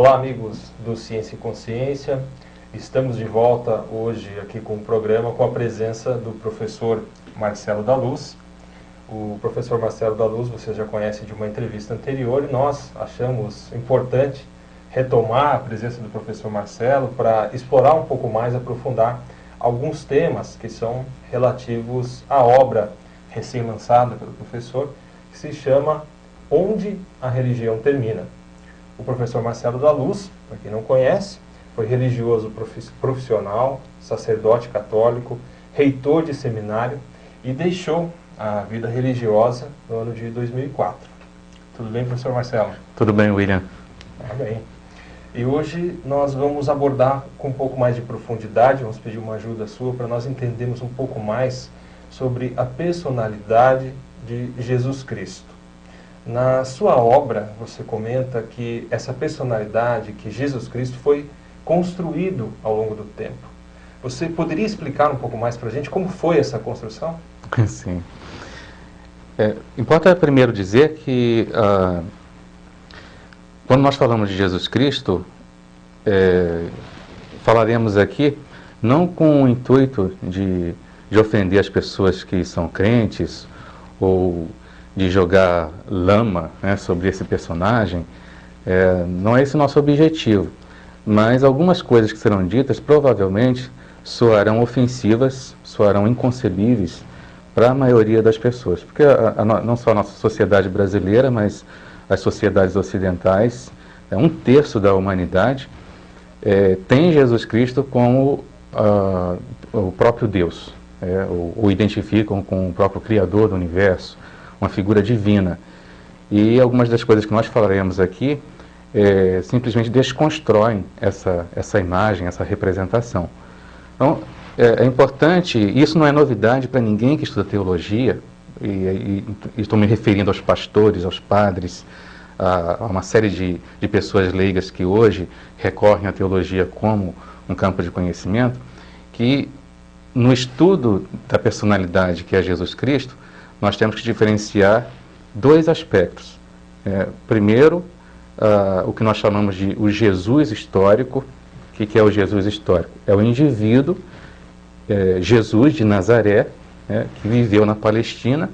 Olá, amigos do Ciência e Consciência. Estamos de volta hoje aqui com o programa com a presença do professor Marcelo da Luz. O professor Marcelo da Luz você já conhece de uma entrevista anterior e nós achamos importante retomar a presença do professor Marcelo para explorar um pouco mais, aprofundar alguns temas que são relativos à obra recém-lançada pelo professor, que se chama Onde a Religião Termina. O professor Marcelo da Luz, para quem não conhece, foi religioso profissional, sacerdote católico, reitor de seminário e deixou a vida religiosa no ano de 2004. Tudo bem, professor Marcelo? Tudo bem, William. Bem. E hoje nós vamos abordar com um pouco mais de profundidade, vamos pedir uma ajuda sua para nós entendermos um pouco mais sobre a personalidade de Jesus Cristo. Na sua obra, você comenta que essa personalidade, que Jesus Cristo, foi construído ao longo do tempo. Você poderia explicar um pouco mais para a gente como foi essa construção? Sim. Importa primeiro dizer que quando nós falamos de Jesus Cristo, falaremos aqui não com o intuito de ofender as pessoas que são crentes ou de jogar lama, né, sobre esse personagem. Não é esse o nosso objetivo, mas algumas coisas que serão ditas provavelmente soarão ofensivas, soarão inconcebíveis para a maioria das pessoas, porque não só a nossa sociedade brasileira, mas as sociedades ocidentais, um terço da humanidade tem Jesus Cristo como o próprio Deus, o identificam com o próprio Criador do universo, uma figura divina. E algumas das coisas que nós falaremos aqui simplesmente desconstroem essa imagem, essa representação. Então, é importante, isso não é novidade para ninguém que estuda teologia, e estou me referindo aos pastores, aos padres, a uma série de pessoas leigas que hoje recorrem à teologia como um campo de conhecimento, que no estudo da personalidade que é Jesus Cristo, nós temos que diferenciar dois aspectos. Primeiro, o que nós chamamos de o Jesus histórico. O que é o Jesus histórico? É o indivíduo, Jesus de Nazaré, que viveu na Palestina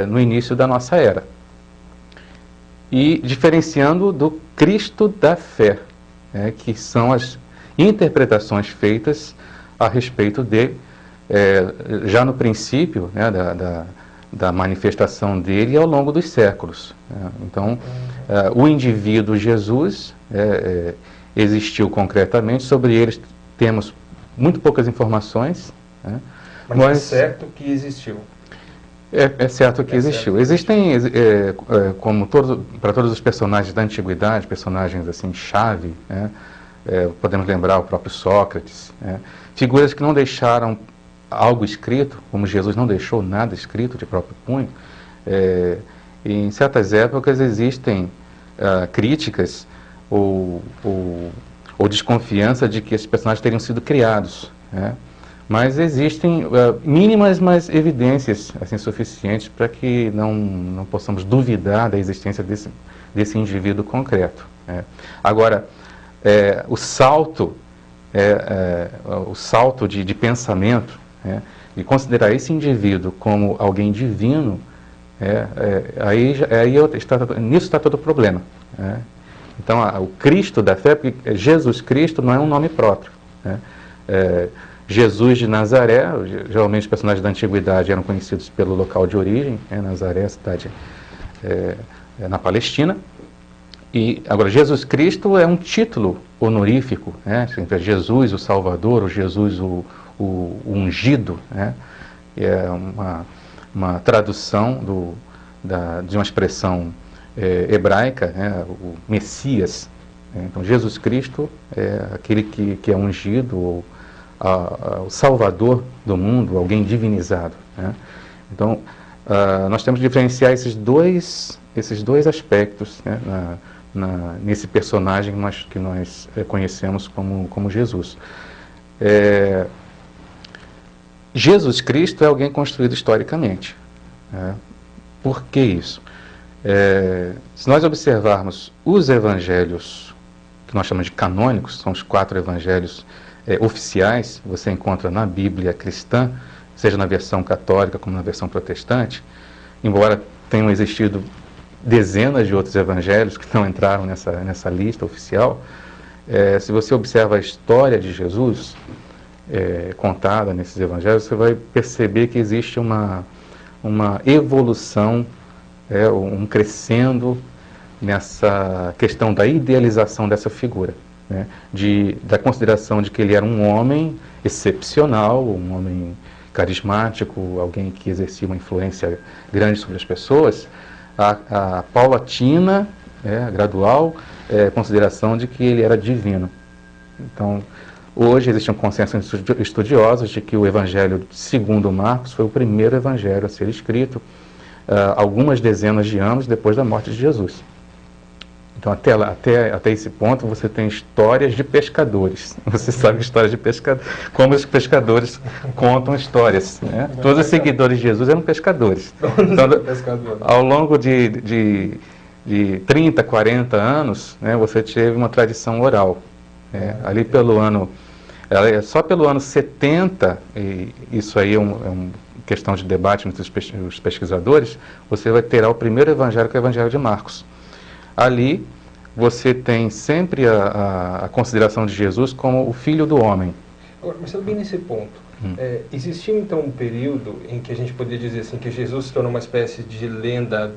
no início da nossa era. E diferenciando do Cristo da fé, que são as interpretações feitas a respeito dele, já no princípio, da manifestação dele ao longo dos séculos. Então, o indivíduo Jesus existiu concretamente, sobre ele temos muito poucas informações. Mas é certo que existiu. É certo que existiu. Existem, como para todos os personagens da antiguidade, personagens assim chave, podemos lembrar o próprio Sócrates, figuras que não deixaram algo escrito, como Jesus não deixou nada escrito de próprio punho. E em certas épocas existem críticas ou desconfiança de que esses personagens teriam sido criados, mas existem mínimas, mas evidências assim, suficientes para que não possamos duvidar da existência desse indivíduo concreto. Agora, o salto de pensamento, e considerar esse indivíduo como alguém divino, nisso está todo o problema. Então, o Cristo da fé, porque Jesus Cristo não é um nome próprio. Jesus de Nazaré, geralmente os personagens da antiguidade eram conhecidos pelo local de origem, Nazaré, a cidade na Palestina. E agora, Jesus Cristo é um título honorífico, Jesus o Salvador, o Jesus o ungido, é uma tradução de uma expressão hebraica, o Messias. Então, Jesus Cristo é aquele que é ungido, ou o Salvador do mundo, alguém divinizado. Então, nós temos que diferenciar esses dois aspectos nesse personagem que nós conhecemos como Jesus. Jesus Cristo é alguém construído historicamente. Por que isso? Se nós observarmos os evangelhos que nós chamamos de canônicos, são os 4 evangelhos oficiais, você encontra na Bíblia cristã, seja na versão católica como na versão protestante, embora tenham existido dezenas de outros evangelhos que não entraram nessa lista oficial. Se você observa a história de Jesus contada nesses evangelhos, você vai perceber que existe uma evolução, um crescendo nessa questão da idealização dessa figura, né? Da consideração de que ele era um homem excepcional, um homem carismático, alguém que exercia uma influência grande sobre as pessoas, a paulatina, a gradual consideração de que ele era divino. Então, hoje existe um consenso entre estudiosos de que o Evangelho segundo Marcos foi o primeiro evangelho a ser escrito algumas dezenas de anos depois da morte de Jesus. Então, até esse ponto, você tem histórias de pescadores. Você sabe histórias de pescadores, como os pescadores contam histórias, né? Todos os seguidores de Jesus eram pescadores. Então, ao longo de 30, 40 anos, né, você teve uma tradição oral. Ali pelo ano, só pelo ano 70, e isso aí é uma questão de debate entre os pesquisadores, você vai ter o primeiro evangelho, que é o Evangelho de Marcos. Ali, você tem sempre a consideração de Jesus como o Filho do Homem. Agora, mas bem nesse ponto, existiu então um período em que a gente poderia dizer assim, que Jesus se tornou uma espécie de lenda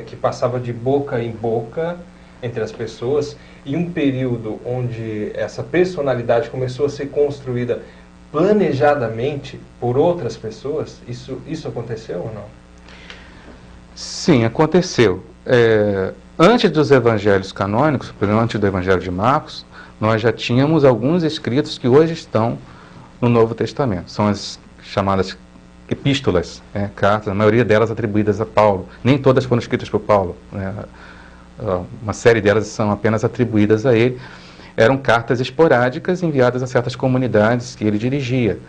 que passava de boca em boca entre as pessoas, e um período onde essa personalidade começou a ser construída planejadamente por outras pessoas? Isso aconteceu ou não? Sim, aconteceu. Antes dos evangelhos canônicos, por exemplo, antes do Evangelho de Marcos, nós já tínhamos alguns escritos que hoje estão no Novo Testamento. São as chamadas epístolas, cartas, a maioria delas atribuídas a Paulo. Nem todas foram escritas por Paulo, né? Uma série delas são apenas atribuídas a ele. Eram cartas esporádicas enviadas a certas comunidades que ele dirigia.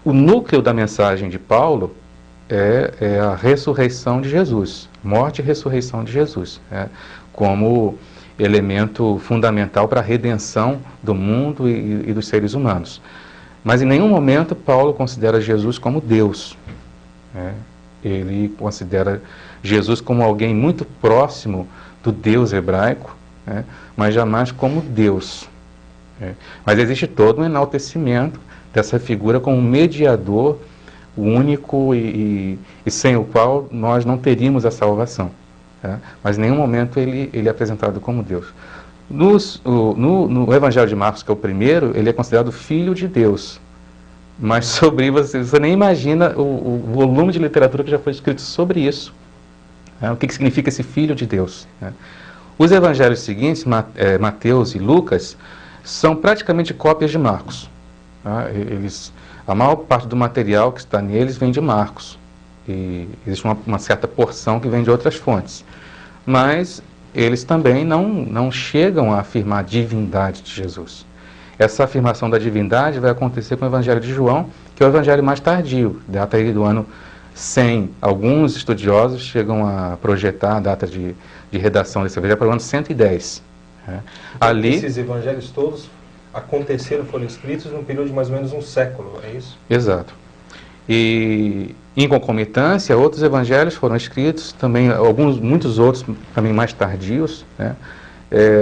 O núcleo da mensagem de Paulo é a ressurreição de Jesus, morte e ressurreição de Jesus, como elemento fundamental para a redenção do mundo e dos seres humanos. Mas em nenhum momento Paulo considera Jesus como Deus. Ele considera Jesus como alguém muito próximo do Deus hebraico, mas jamais como Deus. Mas existe todo um enaltecimento dessa figura como mediador único e sem o qual nós não teríamos a salvação. Mas em nenhum momento ele é apresentado como Deus. No Evangelho de Marcos, que é o primeiro, ele é considerado Filho de Deus. Mas sobre você nem imagina o volume de literatura que já foi escrito sobre isso. O que significa esse Filho de Deus? Os evangelhos seguintes, Mateus e Lucas, são praticamente cópias de Marcos. A maior parte do material que está neles vem de Marcos. E existe uma certa porção que vem de outras fontes. Mas eles também não chegam a afirmar a divindade de Jesus. Essa afirmação da divindade vai acontecer com o Evangelho de João, que é o evangelho mais tardio, data aí do ano 100. Alguns estudiosos chegam a projetar a data de redação desse evangelho para o ano 110. Então, esses evangelhos todos aconteceram, foram escritos num período de mais ou menos um século, é isso? Exato. E em concomitância, outros evangelhos foram escritos, também muitos outros também mais tardios,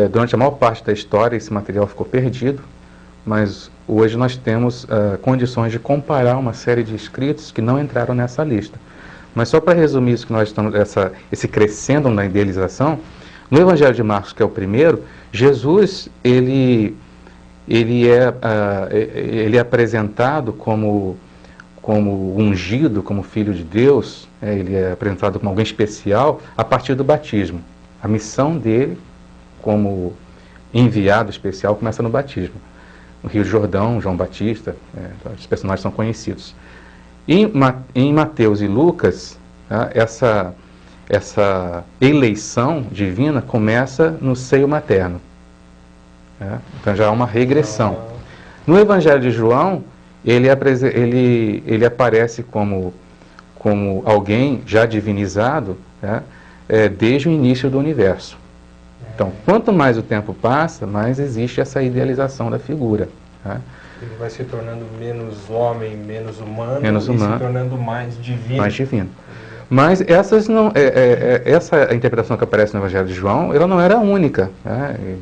durante a maior parte da história esse material ficou perdido, mas hoje nós temos condições de comparar uma série de escritos que não entraram nessa lista. Mas só para resumir isso que nós estamos, esse crescendo na idealização, no Evangelho de Marcos, que é o primeiro, Jesus ele é apresentado como ungido, como Filho de Deus, ele é apresentado como alguém especial a partir do batismo. A missão dele como enviado especial começa no batismo. No Rio Jordão, João Batista, os personagens são conhecidos. Em Mateus e Lucas, essa eleição divina começa no seio materno. Então já há uma regressão. No Evangelho de João, ele aparece como alguém já divinizado, desde o início do universo. Então, quanto mais o tempo passa, mais existe essa idealização da figura. Tá? Ele vai se tornando menos homem, menos humano, Menos humano, se tornando mais divino. mais divino. Mas essas não, essa interpretação que aparece no Evangelho de João, ela não era única. Né?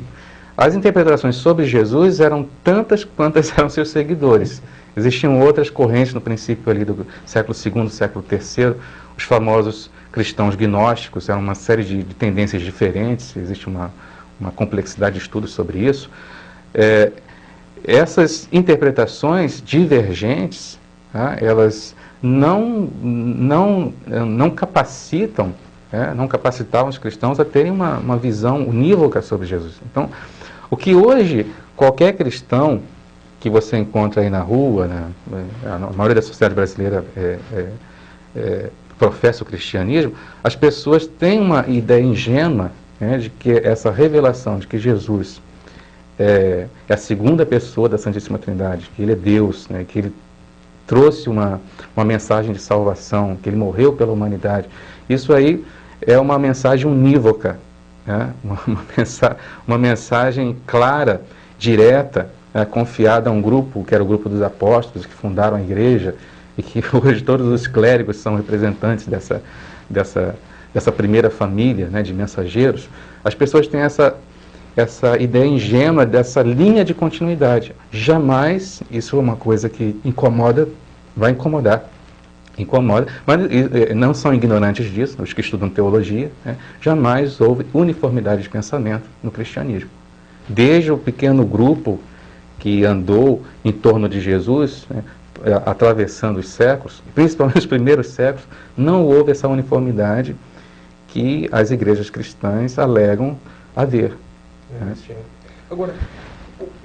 As interpretações sobre Jesus eram tantas quantas eram seus seguidores. Existiam outras correntes no princípio ali do século II, século III, os famosos cristãos gnósticos, eram uma série de tendências diferentes, existe uma complexidade de estudos sobre isso. Essas interpretações divergentes, tá, elas não capacitam, não capacitavam os cristãos a terem uma visão unívoca sobre Jesus. Então, o que hoje qualquer cristão que você encontra aí na rua, né, a maioria da sociedade brasileira professa o cristianismo, as pessoas têm uma ideia ingênua, né, de que essa revelação de que Jesus é a segunda pessoa da Santíssima Trindade, que Ele é Deus, né, que Ele trouxe uma mensagem de salvação, que Ele morreu pela humanidade. Isso aí é uma mensagem unívoca, né, uma mensagem clara, direta, confiada a um grupo, que era o grupo dos apóstolos, que fundaram a igreja, e que hoje todos os clérigos são representantes dessa primeira família, né, de mensageiros. As pessoas têm essa ideia ingênua dessa linha de continuidade. Jamais, isso é uma coisa que incomoda, vai incomodar, incomoda, mas não são ignorantes disso, os que estudam teologia, né, jamais houve uniformidade de pensamento no cristianismo. Desde o pequeno grupo que andou em torno de Jesus, né, atravessando os séculos, principalmente os primeiros séculos, não houve essa uniformidade que as igrejas cristãs alegam haver. Agora,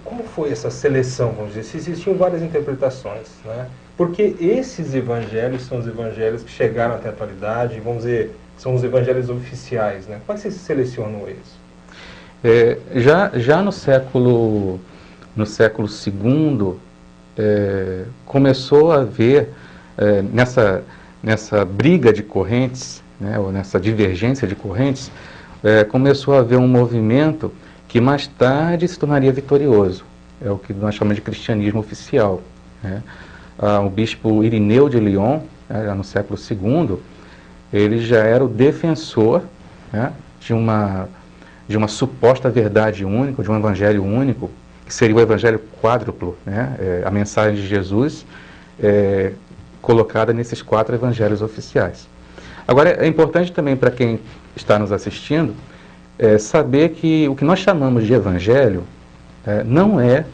como foi essa seleção, vamos dizer, se existiam várias interpretações, né? Porque esses evangelhos são os evangelhos que chegaram até a atualidade, vamos dizer, são os evangelhos oficiais, né? Como é que vocês selecionam eles? Já no século II, começou a haver, nessa briga de correntes, né, ou nessa divergência de correntes, começou a haver um movimento que mais tarde se tornaria vitorioso. É o que nós chamamos de cristianismo oficial. Né? O bispo Irineu de Lyon, já no século II, ele já era o defensor, né, de uma suposta verdade única, de um evangelho único, que seria o evangelho quádruplo, né? A mensagem de Jesus colocada nesses 4 evangelhos oficiais. Agora, é importante também para quem está nos assistindo saber que o que nós chamamos de evangelho não é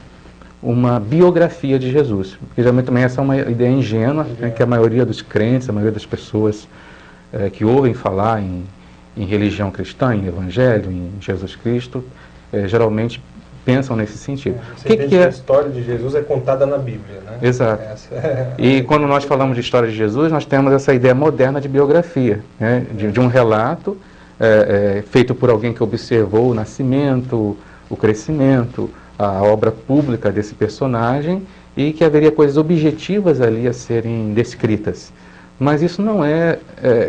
uma biografia de Jesus, porque geralmente também essa é uma ideia ingênua, né, que a maioria dos crentes, a maioria das pessoas que ouvem falar em religião cristã, em evangelho, em Jesus Cristo, geralmente pensam nesse sentido. Você entende que a história de Jesus é contada na Bíblia, né? Exato. E quando nós falamos de história de Jesus, nós temos essa ideia moderna de biografia, né? de um relato feito por alguém que observou o nascimento, o crescimento, a obra pública desse personagem, e que haveria coisas objetivas ali a serem descritas. Mas isso não é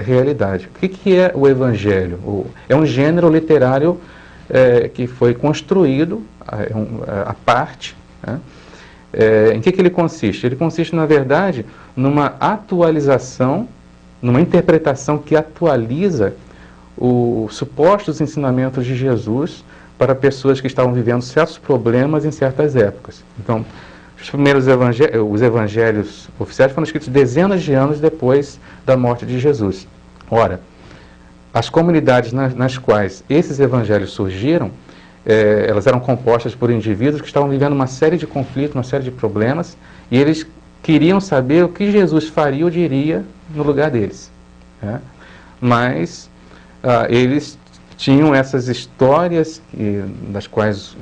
realidade. O que é o Evangelho? É um gênero literário que foi construído à parte. Né? Em que ele consiste? Ele consiste, na verdade, numa atualização, numa interpretação que atualiza os supostos ensinamentos de Jesus para pessoas que estavam vivendo certos problemas em certas épocas. Então, os primeiros os evangelhos oficiais foram escritos dezenas de anos depois da morte de Jesus. Ora, as comunidades nas quais esses evangelhos surgiram, elas eram compostas por indivíduos que estavam vivendo uma série de conflitos, uma série de problemas, e eles queriam saber o que Jesus faria ou diria no lugar deles. Né? Mas eles tinham essas histórias das quais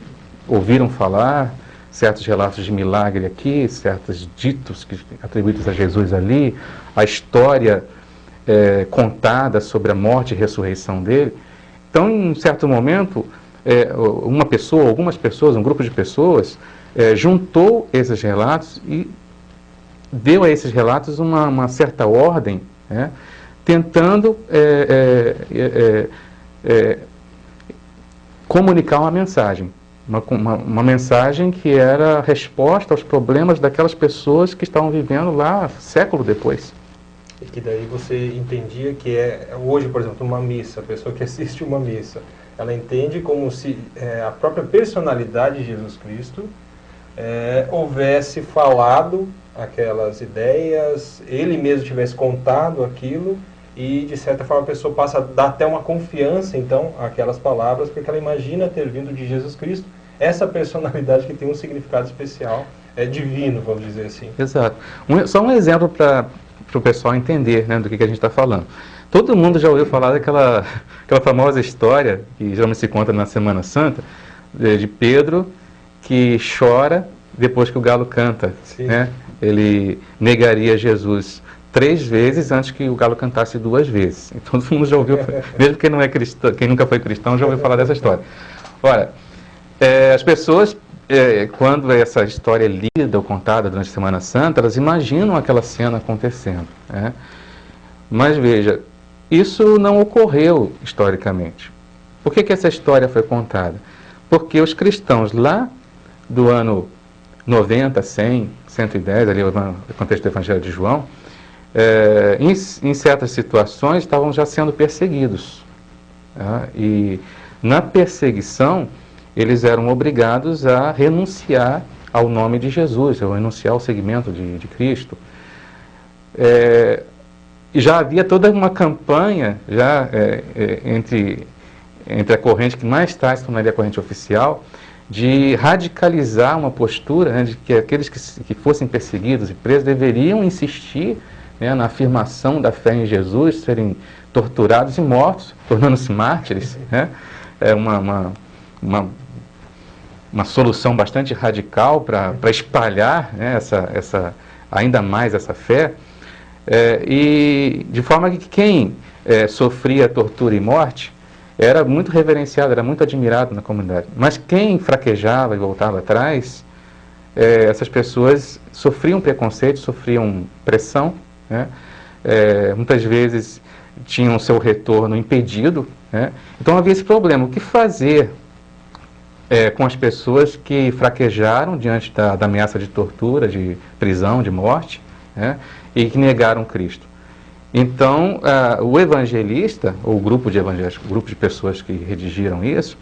ouviram falar, certos relatos de milagre aqui, certos ditos atribuídos a Jesus ali, a história contada sobre a morte e ressurreição dele. Então, em um certo momento, uma pessoa, algumas pessoas, um grupo de pessoas, juntou esses relatos e deu a esses relatos uma certa ordem, né, tentando comunicar uma mensagem. Uma mensagem que era resposta aos problemas daquelas pessoas que estavam vivendo lá século depois. E que daí você entendia que hoje, por exemplo, uma missa, a pessoa que assiste uma missa, ela entende como se a própria personalidade de Jesus Cristo houvesse falado aquelas ideias, ele mesmo tivesse contado aquilo, e de certa forma a pessoa passa a dar até uma confiança então àquelas palavras, porque ela imagina ter vindo de Jesus Cristo, essa personalidade que tem um significado especial, divino, vamos dizer assim. Exato. Só um exemplo para o pessoal entender, né, do que a gente está falando. Todo mundo já ouviu falar aquela famosa história, que geralmente se conta na Semana Santa, de Pedro que chora depois que o galo canta. Né? Ele negaria Jesus 3 vezes antes que o galo cantasse 2 vezes. E todo mundo já ouviu, mesmo quem não é cristão, quem nunca foi cristão, já ouviu falar dessa história. Ora, as pessoas, quando essa história é lida ou contada durante a Semana Santa, elas imaginam aquela cena acontecendo. Né? Mas veja, isso não ocorreu historicamente. Por que essa história foi contada? Porque os cristãos lá do ano 90, 100, 110, ali no contexto do Evangelho de João, em certas situações estavam já sendo perseguidos. Tá? E na perseguição, eles eram obrigados a renunciar ao nome de Jesus, a renunciar ao seguimento de Cristo. E já havia toda uma campanha entre a corrente que mais tarde se tornaria a corrente oficial, de radicalizar uma postura, né, de que aqueles que fossem perseguidos e presos deveriam insistir, né, na afirmação da fé em Jesus, serem torturados e mortos, tornando-se mártires. Né? É uma solução bastante radical para espalhar, né, ainda mais essa fé, e de forma que quem sofria tortura e morte era muito reverenciado, era muito admirado na comunidade. Mas quem fraquejava e voltava atrás, essas pessoas sofriam preconceito, sofriam pressão, né? Muitas vezes tinham seu retorno impedido. Né? Então havia esse problema. O que fazer com as pessoas que fraquejaram diante da ameaça de tortura, de prisão, de morte, né? E que negaram Cristo? Então, o evangelista, ou o grupo de evangelhos, o grupo de pessoas que redigiram isso,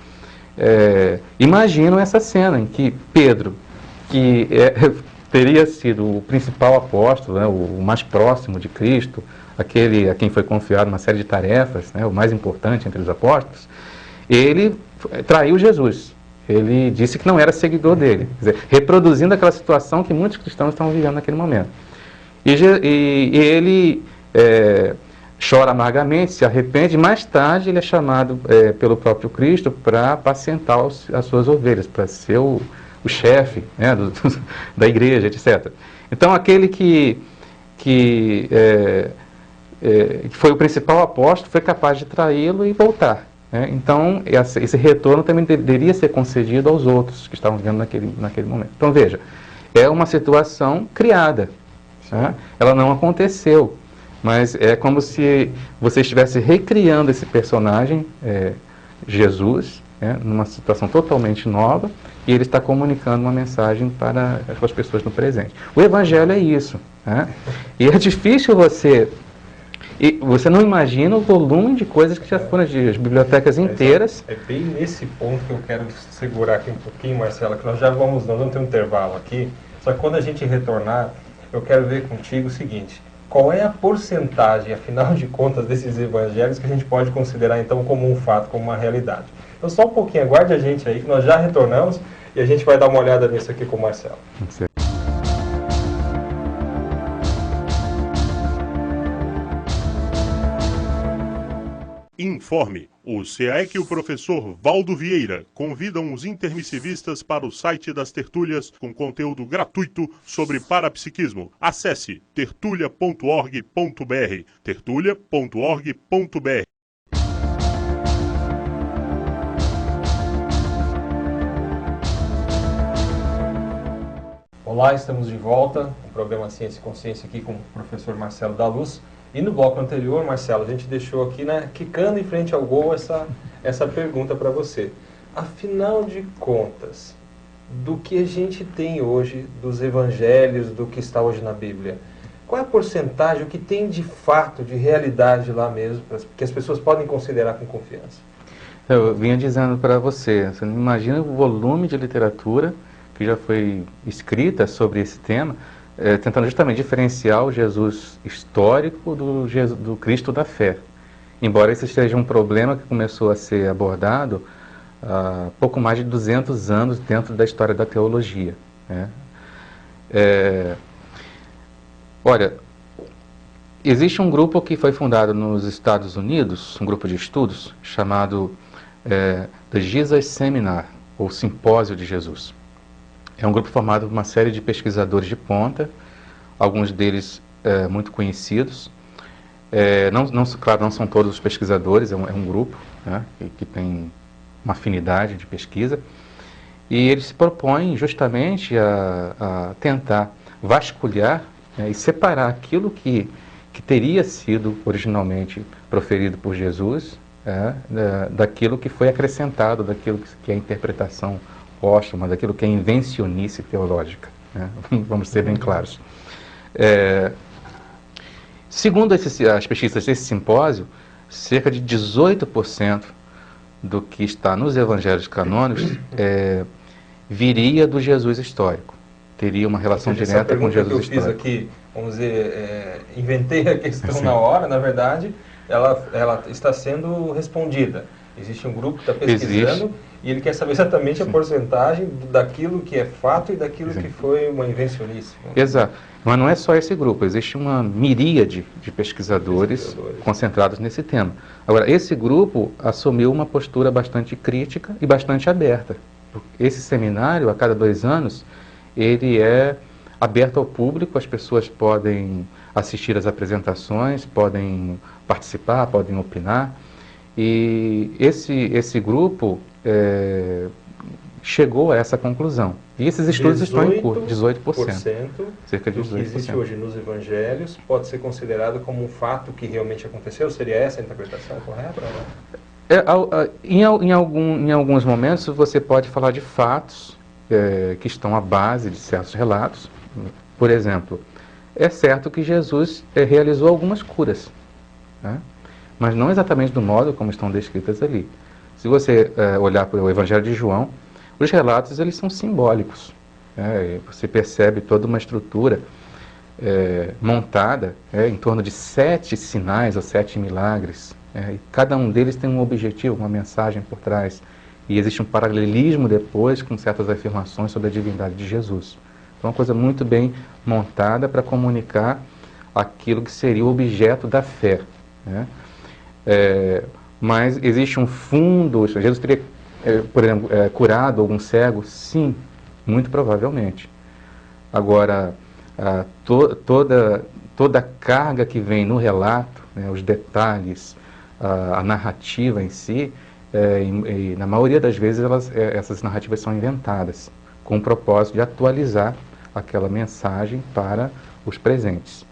imaginam essa cena em que Pedro, que teria sido o principal apóstolo, né, o mais próximo de Cristo, aquele a quem foi confiado uma série de tarefas, né, o mais importante entre os apóstolos, ele traiu Jesus. Ele disse que não era seguidor dele, quer dizer, reproduzindo aquela situação que muitos cristãos estavam vivendo naquele momento. E ele chora amargamente, se arrepende, mais tarde ele é chamado pelo próprio Cristo para apacentar as suas ovelhas, para ser o chefe, né, da igreja, etc. Então aquele que foi o principal apóstolo foi capaz de traí-lo e voltar. Né? Então esse retorno também deveria ser concedido aos outros que estavam vivendo naquele momento. Então veja, é uma situação criada. Tá? Ela não aconteceu. Mas é como se você estivesse recriando esse personagem, Jesus, numa situação totalmente nova, e ele está comunicando uma mensagem para as pessoas no presente. O Evangelho é isso. Né? E é difícil você não imagina o volume de coisas que já foram, as bibliotecas inteiras. É bem nesse ponto que eu quero segurar aqui um pouquinho, Marcelo, que nós vamos ter um intervalo aqui, só que quando a gente retornar, eu quero ver contigo o seguinte: qual é a porcentagem, afinal de contas, desses evangelhos que a gente pode considerar, então, como um fato, como uma realidade? Então, só um pouquinho, aguarde a gente aí, que nós já retornamos e a gente vai dar uma olhada nisso aqui com o Marcelo. Informe. O SEAEC e o professor Valdo Vieira convidam os intermissivistas para o site das tertúlias com conteúdo gratuito sobre parapsiquismo. Acesse tertulia.org.br, tertulia.org.br. Olá, estamos de volta no programa Ciência e Consciência aqui com o professor Marcelo da Luz. E no bloco anterior, Marcelo, a gente deixou aqui, né, quicando em frente ao gol essa pergunta para você. Afinal de contas, do que a gente tem hoje, dos evangelhos, do que está hoje na Bíblia, qual é a porcentagem, o que tem de fato, de realidade lá mesmo, que as pessoas podem considerar com confiança? Eu vinha dizendo para você, você não imagina o volume de literatura que já foi escrita sobre esse tema, tentando justamente diferenciar o Jesus histórico do Cristo da fé. Embora esse seja um problema que começou a ser abordado há pouco mais de 200 anos dentro da história da teologia, né? Olha, existe um grupo que foi fundado nos Estados Unidos, um grupo de estudos, chamado The Jesus Seminar, ou Simpósio de Jesus. É um grupo formado por uma série de pesquisadores de ponta, alguns deles muito conhecidos. Claro, não são todos os pesquisadores, é um grupo, né, que tem uma afinidade de pesquisa, e eles se propõem justamente a tentar vasculhar e separar aquilo que teria sido originalmente proferido por Jesus daquilo que foi acrescentado, daquilo que é a interpretação póstuma, daquilo que é invencionice teológica, né? Vamos ser bem claros. Segundo as pesquisas desse simpósio, cerca de 18% do que está nos evangelhos canônicos viria do Jesus histórico. Teria uma relação direta com Jesus histórico. Essa pergunta que eu fiz aqui, vamos dizer, inventei a questão na hora, na verdade, ela está sendo respondida. Existe um grupo que está pesquisando e ele quer saber exatamente a porcentagem daquilo que é fato e daquilo que foi uma invencionice. Exato. Mas não é só esse grupo, existe uma miríade de pesquisadores concentrados nesse tema. Agora, esse grupo assumiu uma postura bastante crítica e bastante aberta. Esse seminário, a cada 2 anos, ele é aberto ao público, as pessoas podem assistir às apresentações, podem participar, podem opinar. E esse grupo chegou a essa conclusão. E esses estudos estão em curso, 18%. Cerca de 18%. Do que existe hoje nos evangelhos pode ser considerado como um fato que realmente aconteceu? Seria essa a interpretação correta? Em alguns momentos você pode falar de fatos que estão à base de certos relatos. Por exemplo, é certo que Jesus realizou algumas curas, né? Mas não exatamente do modo como estão descritas ali. Se você olhar para o Evangelho de João, os relatos eles são simbólicos, né? Você percebe toda uma estrutura montada em torno de 7 sinais ou 7 milagres, e cada um deles tem um objetivo, uma mensagem por trás. E existe um paralelismo depois com certas afirmações sobre a divindade de Jesus. Então, é uma coisa muito bem montada para comunicar aquilo que seria o objeto da fé, né? Mas existe um fundo. Jesus teria, por exemplo, curado algum cego? Sim, muito provavelmente. Agora, toda a carga que vem no relato, né, os detalhes, a narrativa em si, e na maioria das vezes essas narrativas são inventadas, com o propósito de atualizar aquela mensagem para os presentes.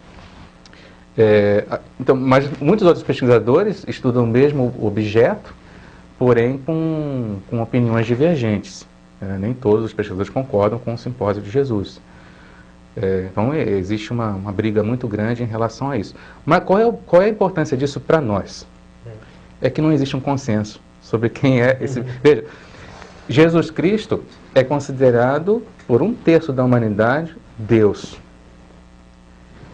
Então, mas muitos outros pesquisadores estudam o mesmo objeto, porém com opiniões divergentes. Nem todos os pesquisadores concordam com o simpósio de Jesus. Então, existe uma briga muito grande em relação a isso. Mas qual é a importância disso para nós? É que não existe um consenso sobre quem é esse... Veja, Jesus Cristo é considerado, por 1/3 da humanidade, Deus.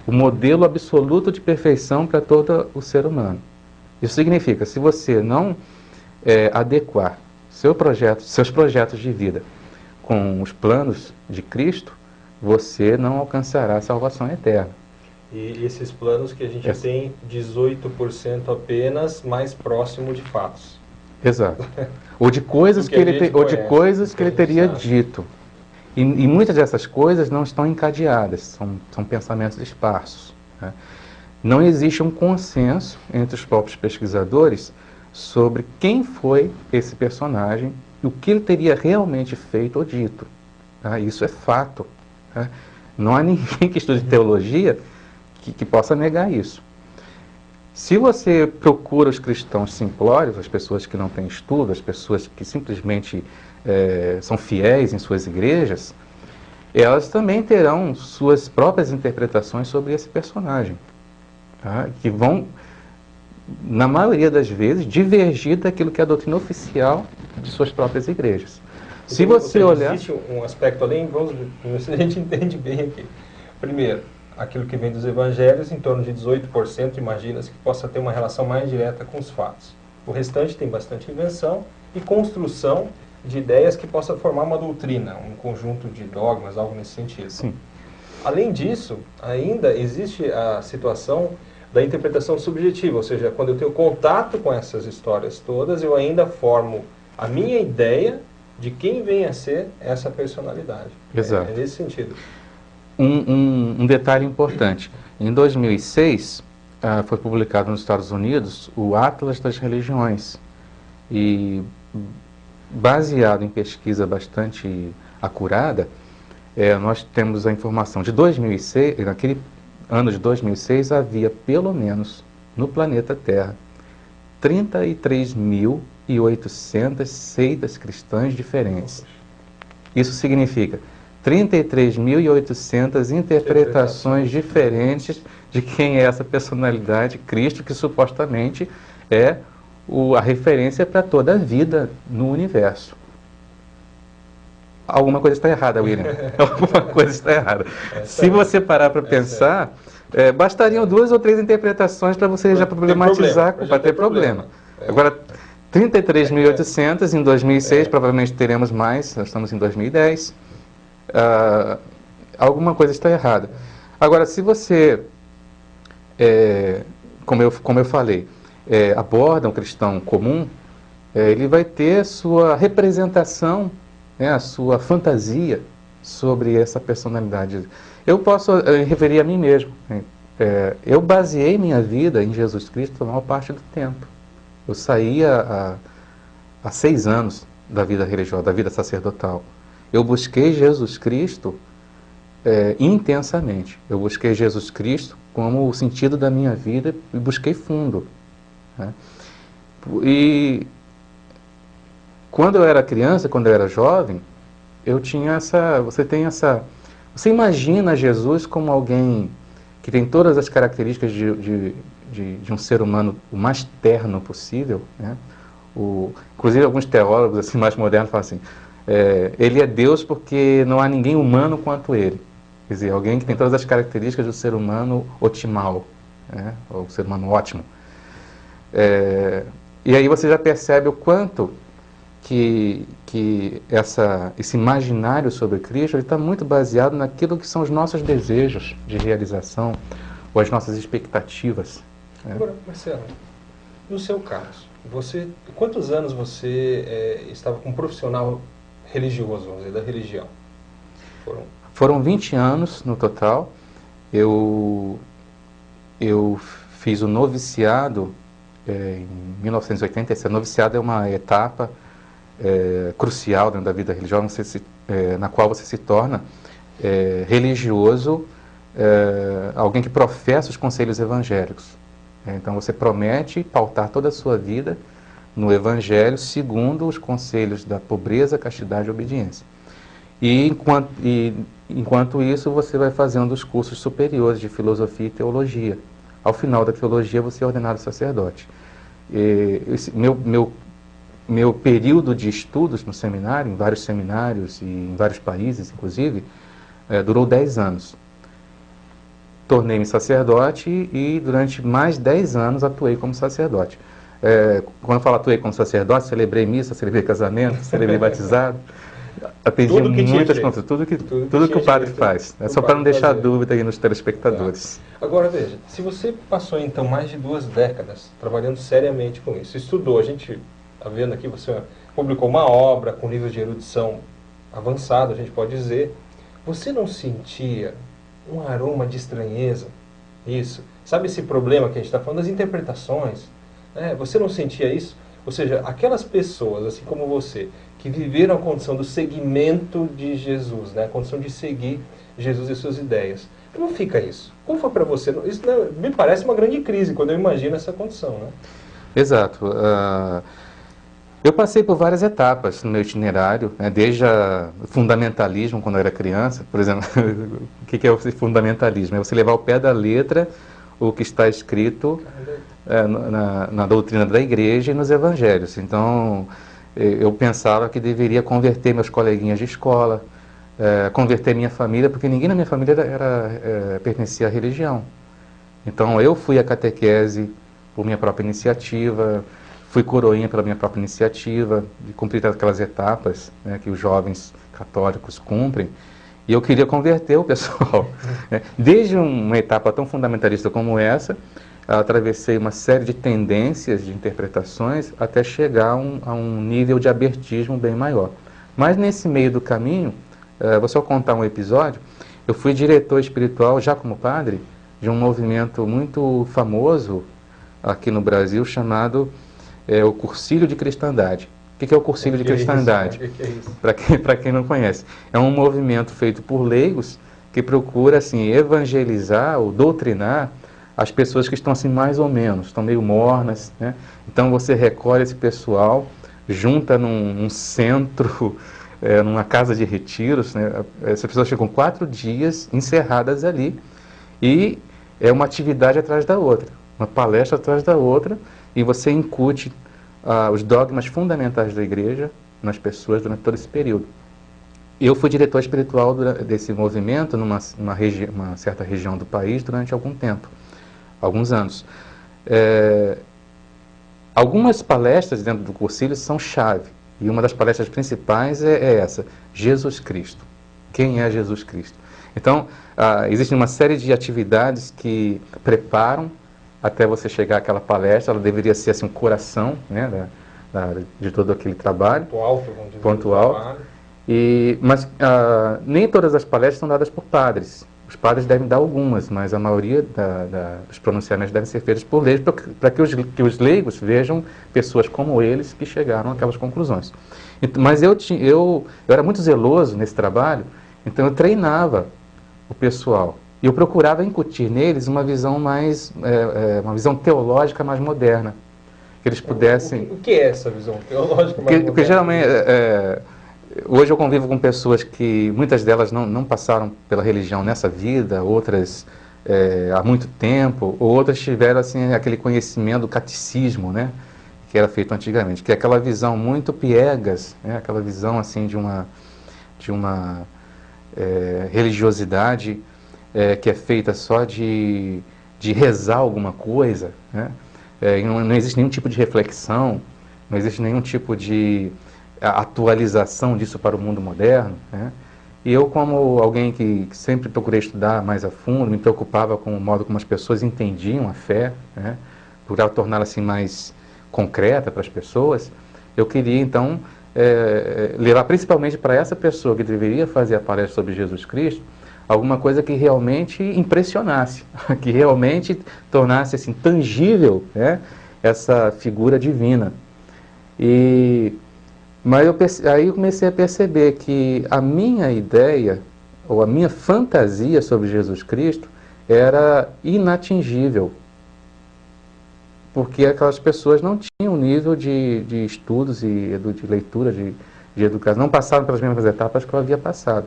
O modelo absoluto de perfeição para todo o ser humano. Isso significa, se você não adequar seus projetos de vida com os planos de Cristo, você não alcançará a salvação eterna. E esses planos que a gente tem 18% apenas mais próximo de fatos. Exato. Ou de coisas que ele teria dito. E muitas dessas coisas não estão encadeadas, são pensamentos esparsos, né? Não existe um consenso entre os próprios pesquisadores sobre quem foi esse personagem e o que ele teria realmente feito ou dito. Tá? Isso é fato. Tá? Não há ninguém que estude teologia que possa negar isso. Se você procura os cristãos simplórios, as pessoas que não têm estudo, as pessoas que simplesmente são fiéis em suas igrejas, elas também terão suas próprias interpretações sobre esse personagem, tá? Que vão, na maioria das vezes, divergir daquilo que é a doutrina oficial de suas próprias igrejas. Então, se você olhar... Existe um aspecto além, vamos ver se a gente entende bem aqui. Primeiro, aquilo que vem dos evangelhos, em torno de 18%, imagina-se que possa ter uma relação mais direta com os fatos. O restante tem bastante invenção e construção de ideias que possa formar uma doutrina, um conjunto de dogmas, algo nesse sentido. Sim. Além disso, ainda existe a situação da interpretação subjetiva, ou seja, quando eu tenho contato com essas histórias todas, eu ainda formo a minha ideia de quem vem a ser essa personalidade. Exato. É nesse sentido. Um detalhe importante. Em 2006, foi publicado nos Estados Unidos o Atlas das Religiões. E, baseado em pesquisa bastante acurada, nós temos a informação de 2006, naquele ano de 2006, havia pelo menos no planeta Terra 33.800 seitas cristãs diferentes. Isso significa 33.800 interpretações diferentes de quem é essa personalidade, Cristo, que supostamente é a referência para toda a vida no universo. Alguma coisa está errada, William. Alguma coisa está errada. Se você parar para pensar, bastariam 2 ou 3 interpretações para você já problematizar, para ter problema. Agora, 33.800 em 2006, provavelmente teremos mais, nós estamos em 2010. Alguma coisa está errada. Agora, se você, como eu falei, aborda um cristão comum, ele vai ter sua representação, a sua fantasia sobre essa personalidade. Eu posso referir a mim mesmo. Eu baseei minha vida em Jesus Cristo a maior parte do tempo. Eu saí há 6 anos da vida religiosa, da vida sacerdotal. Eu busquei Jesus Cristo intensamente. Eu busquei Jesus Cristo como o sentido da minha vida e busquei fundo, né? E quando eu era criança, quando eu era jovem, eu tinha você imagina Jesus como alguém que tem todas as características de um ser humano o mais terno possível, né? Inclusive alguns teólogos assim, mais modernos falam assim, ele é Deus porque não há ninguém humano quanto ele. Quer dizer, alguém que tem todas as características do ser humano otimal, né? Ou ser humano ótimo. E aí você já percebe o quanto que esse imaginário sobre Cristo está muito baseado naquilo que são os nossos desejos de realização ou as nossas expectativas. Agora, Marcelo, no seu caso, quantos anos você estava com um profissional religioso, vamos dizer, da religião? Foram 20 anos no total. Eu fiz o noviciado em 1980. Esse noviciado é uma etapa crucial dentro da vida religiosa, na qual você se torna religioso, alguém que professa os conselhos evangélicos. Então você promete pautar toda a sua vida no Evangelho segundo os conselhos da pobreza, castidade e obediência. E enquanto isso você vai fazendo os cursos superiores de filosofia e teologia. Ao final da teologia você é ordenado sacerdote. Meu período de estudos no seminário, em vários seminários e em vários países, inclusive, durou 10 anos. Tornei-me sacerdote e durante mais 10 anos atuei como sacerdote. Quando eu falo atuei como sacerdote, celebrei missa, celebrei casamento, celebrei batizado. Atendi muitas contas, tudo que o padre faz. É só para não deixar dúvida aí nos telespectadores. Tá. Agora veja, se você passou então mais de 2 décadas trabalhando seriamente com isso, estudou, a gente está vendo aqui, você publicou uma obra com nível de erudição avançado, a gente pode dizer, você não sentia um aroma de estranheza? Isso. Sabe esse problema que a gente está falando das interpretações? Você não sentia isso? Ou seja, aquelas pessoas, assim como você, que viveram a condição do seguimento de Jesus, né? A condição de seguir Jesus e suas ideias. Como fica isso? Como foi para você? Isso me parece uma grande crise quando eu imagino essa condição, né? Exato. Eu passei por várias etapas no meu itinerário, né, desde o fundamentalismo, quando eu era criança. Por exemplo, o que é o fundamentalismo? É você levar ao pé da letra o que está escrito na doutrina da igreja e nos evangelhos. Então, eu pensava que deveria converter meus coleguinhas de escola, converter minha família, porque ninguém na minha família pertencia à religião. Então, eu fui à catequese por minha própria iniciativa, fui coroinha pela minha própria iniciativa, de cumprir aquelas etapas, né, que os jovens católicos cumprem, e eu queria converter o pessoal. Né? Desde uma etapa tão fundamentalista como essa, atravessei uma série de tendências, de interpretações, até chegar a um nível de abertismo bem maior. Mas nesse meio do caminho, vou só contar um episódio, eu fui diretor espiritual, já como padre, de um movimento muito famoso aqui no Brasil, chamado o Cursilho de Cristandade. O que é o Cursilho de Cristandade? Para quem não conhece, é um movimento feito por leigos que procura assim, evangelizar ou doutrinar as pessoas que estão assim mais ou menos, estão meio mornas, né? Então você recolhe esse pessoal, junta num centro, numa casa de retiros, né? Essas pessoas ficam 4 dias encerradas ali e é uma atividade atrás da outra, uma palestra atrás da outra, e você incute os dogmas fundamentais da igreja nas pessoas durante todo esse período. Eu fui diretor espiritual desse movimento numa certa região do país durante algum tempo, alguns anos. Algumas palestras dentro do cursilho são chave, e uma das palestras principais é essa, Jesus Cristo. Quem é Jesus Cristo? Então, existe uma série de atividades que preparam até você chegar àquela palestra. Ela deveria ser assim, um coração, né, de todo aquele trabalho. Ponto alto. Mas nem todas as palestras são dadas por padres. Os padres devem dar algumas, mas a maioria dos pronunciamentos devem ser feitos por leigos, para que os leigos vejam pessoas como eles que chegaram àquelas conclusões. Mas eu era muito zeloso nesse trabalho, então eu treinava o pessoal. E eu procurava incutir neles uma visão uma visão teológica mais moderna. Que eles pudessem... O que é essa visão teológica mais moderna? Porque geralmente, hoje eu convivo com pessoas que, muitas delas não passaram pela religião nessa vida, outras há muito tempo, ou outras tiveram assim, aquele conhecimento do catecismo, né, que era feito antigamente, que é aquela visão muito piegas, né, aquela visão assim, de uma religiosidade que é feita só de rezar alguma coisa, né? Não existe nenhum tipo de reflexão, não existe nenhum tipo de atualização disso para o mundo moderno, né? E eu, como alguém que sempre procurei estudar mais a fundo, me preocupava com o modo como as pessoas entendiam a fé, né? Procurar torná-la assim mais concreta para as pessoas, eu queria então levar principalmente para essa pessoa que deveria fazer a palestra sobre Jesus Cristo, alguma coisa que realmente impressionasse, que realmente tornasse assim, tangível, né, essa figura divina. Mas aí eu comecei a perceber que a minha ideia, ou a minha fantasia sobre Jesus Cristo, era inatingível, porque aquelas pessoas não tinham nível de estudos e de leitura, de educação, não passaram pelas mesmas etapas que eu havia passado.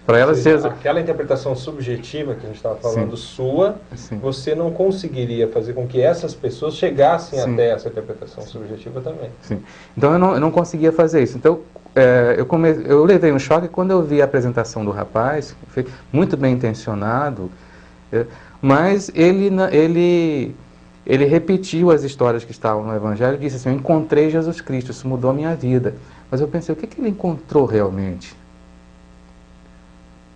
Para elas, aquela interpretação subjetiva que a gente estava falando, sim, sua, sim, você não conseguiria fazer com que essas pessoas chegassem, sim, até essa interpretação, sim, subjetiva também. Sim. Então eu não conseguia fazer isso. Então eu levei um choque quando eu vi a apresentação do rapaz, foi muito bem intencionado, mas ele repetiu as histórias que estavam no Evangelho e disse assim: eu encontrei Jesus Cristo, isso mudou a minha vida. Mas eu pensei, o que ele encontrou realmente?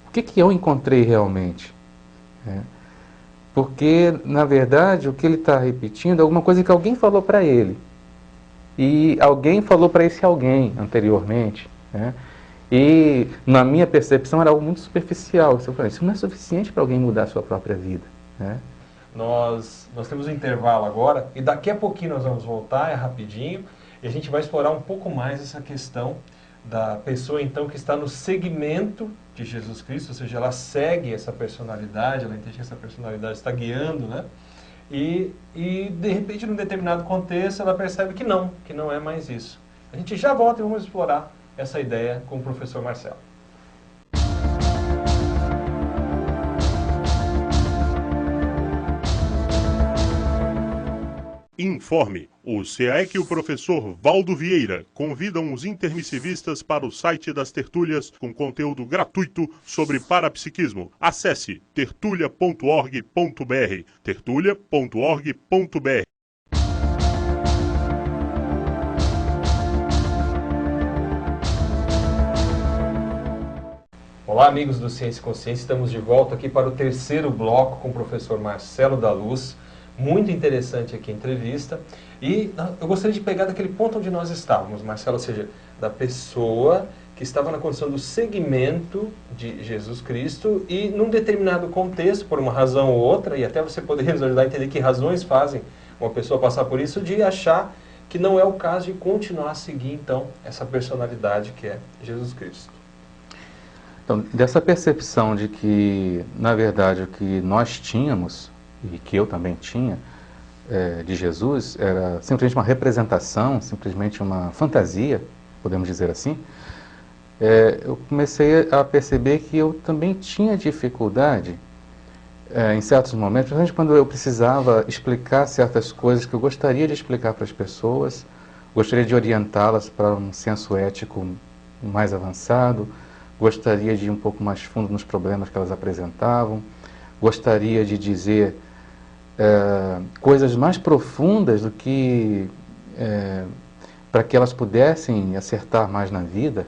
O que eu encontrei realmente? Porque, na verdade, o que ele está repetindo é alguma coisa que alguém falou para ele. E alguém falou para esse alguém anteriormente. Né? E, na minha percepção, era algo muito superficial. Eu falei, isso não é suficiente para alguém mudar a sua própria vida. Né? Nós temos um intervalo agora, e daqui a pouquinho nós vamos voltar, rapidinho, e a gente vai explorar um pouco mais essa questão da pessoa então que está no segmento de Jesus Cristo, ou seja, ela segue essa personalidade, ela entende que essa personalidade está guiando, né? E de repente, num determinado contexto, ela percebe que não é mais isso. A gente já volta e vamos explorar essa ideia com o professor Marcelo. Informe. O SEAEC e o professor Valdo Vieira convidam os intermissivistas para o site das tertúlias com conteúdo gratuito sobre parapsiquismo. Acesse tertulia.org.br, tertulia.org.br. Olá, amigos do Ciência e Consciência, estamos de volta aqui para o terceiro bloco com o professor Marcelo da Luz. Muito interessante aqui a entrevista. E eu gostaria de pegar daquele ponto onde nós estávamos, Marcelo, ou seja, da pessoa que estava na condição do segmento de Jesus Cristo e num determinado contexto, por uma razão ou outra, e até você poderia nos ajudar a entender que razões fazem uma pessoa passar por isso, de achar que não é o caso de continuar a seguir, então, essa personalidade que é Jesus Cristo. Então, dessa percepção de que, na verdade, o que nós tínhamos, e que eu também tinha, de Jesus, era simplesmente uma representação, simplesmente uma fantasia, podemos dizer assim, eu comecei a perceber que eu também tinha dificuldade, em certos momentos, principalmente quando eu precisava explicar certas coisas que eu gostaria de explicar para as pessoas, gostaria de orientá-las para um senso ético mais avançado, gostaria de ir um pouco mais fundo nos problemas que elas apresentavam, gostaria de dizer coisas mais profundas do que para que elas pudessem acertar mais na vida,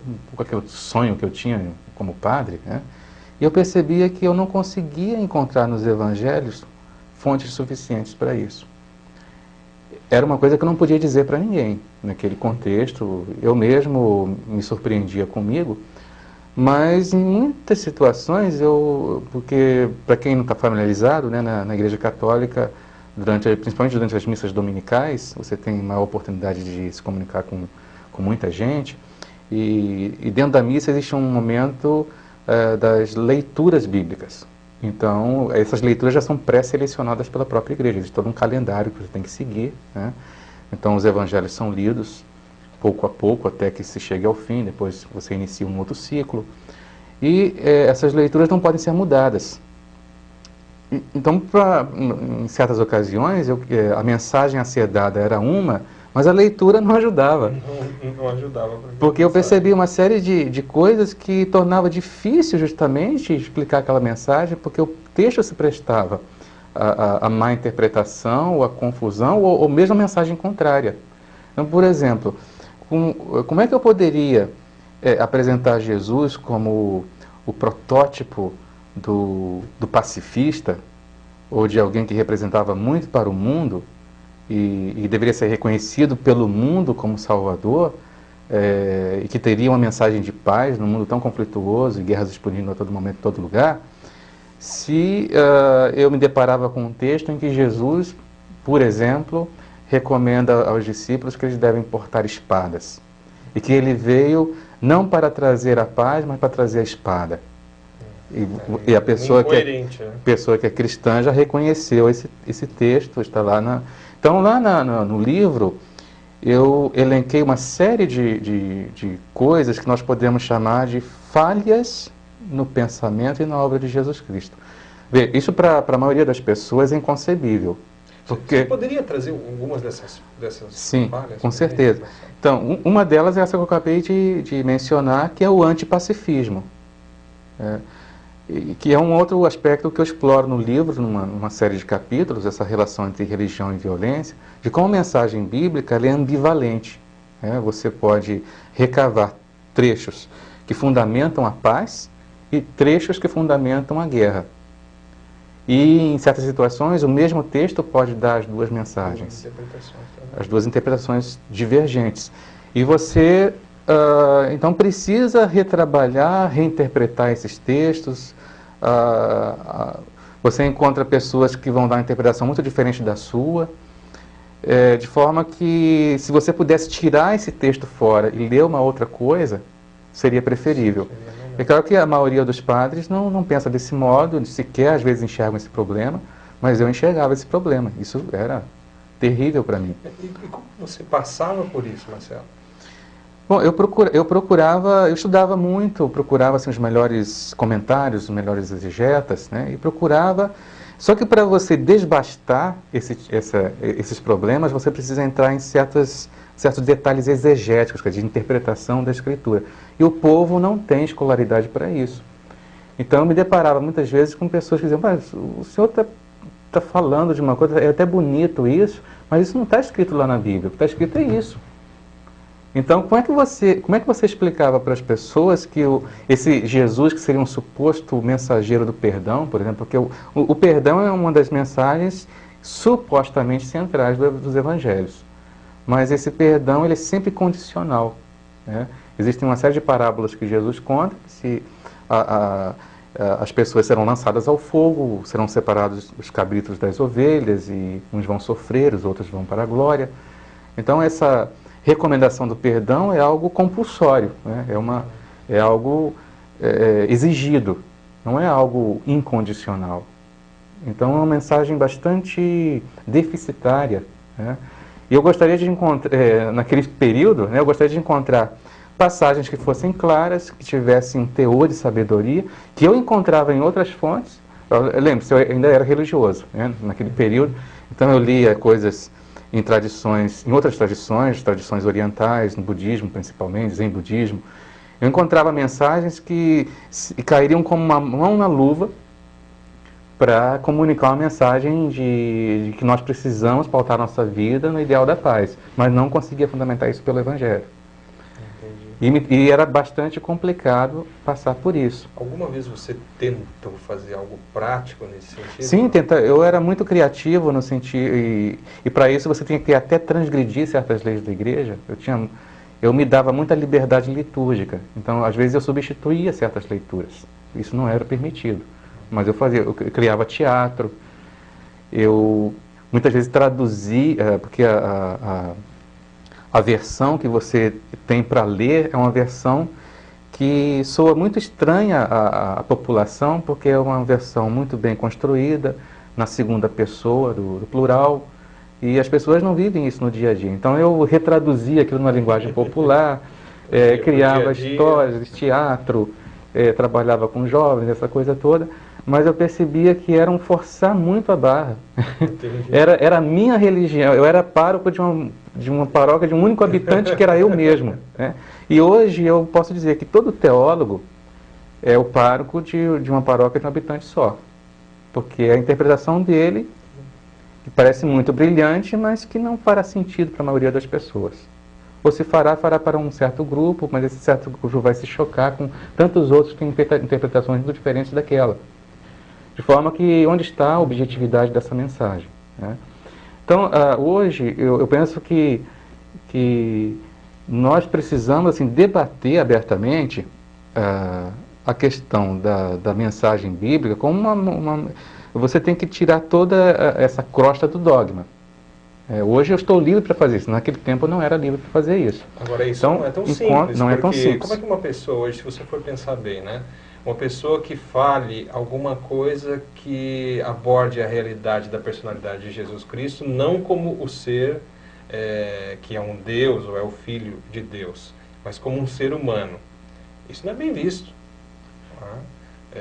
um pouco aquele sonho que eu tinha como padre, e eu percebia que eu não conseguia encontrar nos evangelhos fontes suficientes para isso. Era uma coisa que eu não podia dizer para ninguém naquele contexto, eu mesmo me surpreendia comigo, mas em muitas situações, porque para quem não está familiarizado, né, na Igreja Católica, principalmente durante as missas dominicais, você tem maior oportunidade de se comunicar com muita gente, e dentro da missa existe um momento das leituras bíblicas. Então, essas leituras já são pré-selecionadas pela própria igreja, existe todo um calendário que você tem que seguir, né? Então, os evangelhos são lidos pouco a pouco, até que se chegue ao fim, depois você inicia um outro ciclo. E essas leituras não podem ser mudadas. Então, em certas ocasiões, a mensagem a ser dada era uma, mas a leitura não ajudava. Não ajudava. Porque eu percebi uma série de coisas que tornava difícil justamente explicar aquela mensagem, porque o texto se prestava a má interpretação, ou a confusão, ou mesmo a mensagem contrária. Então, por exemplo, como é que eu poderia apresentar Jesus como o protótipo do pacifista, ou de alguém que representava muito para o mundo e deveria ser reconhecido pelo mundo como Salvador, e que teria uma mensagem de paz num mundo tão conflituoso e guerras explodindo a todo momento, em todo lugar, se eu me deparava com um texto em que Jesus, por exemplo, recomenda aos discípulos que eles devem portar espadas. E que ele veio não para trazer a paz, mas para trazer a espada. E a pessoa que é cristã já reconheceu esse texto, está lá Então, lá no livro, eu elenquei uma série de coisas que nós podemos chamar de falhas no pensamento e na obra de Jesus Cristo. Vê, isso para a maioria das pessoas é inconcebível. Você poderia trazer algumas dessas Sim, falhas? Com certeza. Então, uma delas é essa que eu acabei de mencionar, que é o antipacifismo. Que é um outro aspecto que eu exploro no livro, numa série de capítulos, essa relação entre religião e violência, de como a mensagem bíblica ela é ambivalente. Você pode recavar trechos que fundamentam a paz e trechos que fundamentam a guerra. E, em certas situações, o mesmo texto pode dar as duas mensagens, as duas interpretações divergentes. E você, então, precisa retrabalhar, reinterpretar esses textos. Você encontra pessoas que vão dar uma interpretação muito diferente da sua. de forma que, se você pudesse tirar esse texto fora e ler uma outra coisa, seria preferível. É claro que a maioria dos padres não pensa desse modo, sequer às vezes enxergam esse problema, mas eu enxergava esse problema. Isso era terrível para mim. E como você passava por isso, Marcelo? Bom, eu procurava, eu estudava muito, eu procurava assim, os melhores comentários, os melhores exegetas, né? E procurava. Só que para você desbastar esses problemas, você precisa entrar em certos detalhes exegéticos, quer dizer, de interpretação da Escritura. E o povo não tem escolaridade para isso. Então eu me deparava muitas vezes com pessoas que diziam: mas o senhor está falando de uma coisa, é até bonito isso, mas isso não está escrito lá na Bíblia, o que está escrito é isso. Então, como é que você explicava para as pessoas que esse Jesus, que seria um suposto mensageiro do perdão, por exemplo, porque o perdão é uma das mensagens supostamente centrais dos evangelhos, mas esse perdão ele é sempre condicional, né? Existem uma série de parábolas que Jesus conta, se as pessoas serão lançadas ao fogo, serão separados os cabritos das ovelhas, e uns vão sofrer, os outros vão para a glória. Então, essa recomendação do perdão é algo compulsório, né? É algo exigido, não é algo incondicional. Então é uma mensagem bastante deficitária, né? E eu gostaria de encontrar, naquele período, né, eu gostaria de encontrar passagens que fossem claras, que tivessem um teor de sabedoria, que eu encontrava em outras fontes. Lembre-se, eu ainda era religioso, né, naquele período, então eu lia coisas em outras tradições orientais, no budismo principalmente, zen budismo. Eu encontrava mensagens que cairiam como uma mão na luva para comunicar uma mensagem de que nós precisamos pautar nossa vida no ideal da paz, mas não conseguia fundamentar isso pelo Evangelho. E era bastante complicado passar por isso. Alguma vez você tentou fazer algo prático nesse sentido? Sim, eu era muito criativo no sentido, e para isso você tinha que até transgredir certas leis da igreja. Eu me dava muita liberdade litúrgica, então às vezes eu substituía certas leituras. Isso não era permitido, mas eu criava teatro, eu muitas vezes traduzia, porque a versão que você tem para ler é uma versão que soa muito estranha à população, porque é uma versão muito bem construída, na segunda pessoa do plural, e as pessoas não vivem isso no dia a dia. Então eu retraduzia aquilo numa linguagem popular, criava histórias, teatro, trabalhava com jovens, essa coisa toda, mas eu percebia que era um forçar muito a barra. Era a minha religião, eu era pároco de uma paróquia de um único habitante que era eu mesmo, né? E hoje eu posso dizer que todo teólogo é o pároco de uma paróquia de um habitante só, porque a interpretação dele, que parece muito brilhante, mas que não fará sentido para a maioria das pessoas. Ou se fará para um certo grupo, mas esse certo grupo vai se chocar com tantos outros que têm interpretações muito diferentes daquela. De forma que, onde está a objetividade dessa mensagem, né? Então, hoje, eu penso que nós precisamos assim, debater abertamente a questão da mensagem bíblica como você tem que tirar toda essa crosta do dogma. Hoje eu estou livre para fazer isso, naquele tempo eu não era livre para fazer isso. Agora, isso então, não é tão simples, não é tão simples. Como é que uma pessoa, hoje, se você for pensar bem, né? Uma pessoa que fale alguma coisa que aborde a realidade da personalidade de Jesus Cristo, não como o ser que é um Deus ou é o Filho de Deus, mas como um ser humano. Isso não é bem visto.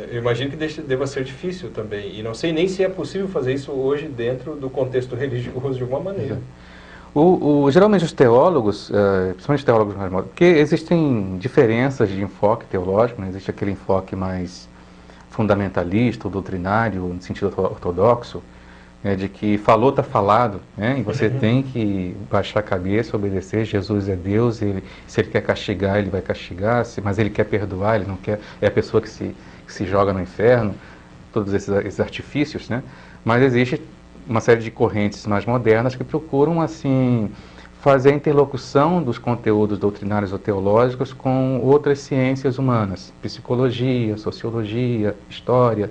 Eu imagino que deva ser difícil também, e não sei nem se é possível fazer isso hoje dentro do contexto religioso de alguma maneira. Geralmente os teólogos, principalmente teólogos mais modernos, porque existem diferenças de enfoque teológico, né? Existe aquele enfoque mais fundamentalista, ou doutrinário, no sentido ortodoxo, de que falou, está falado, né? E você tem que baixar a cabeça, obedecer. Jesus é Deus, se Ele quer castigar, Ele vai castigar, mas Ele quer perdoar, Ele não quer, é a pessoa que se joga no inferno, todos esses artifícios, né? Mas existe uma série de correntes mais modernas que procuram, assim, fazer a interlocução dos conteúdos doutrinários ou teológicos com outras ciências humanas, psicologia, sociologia, história.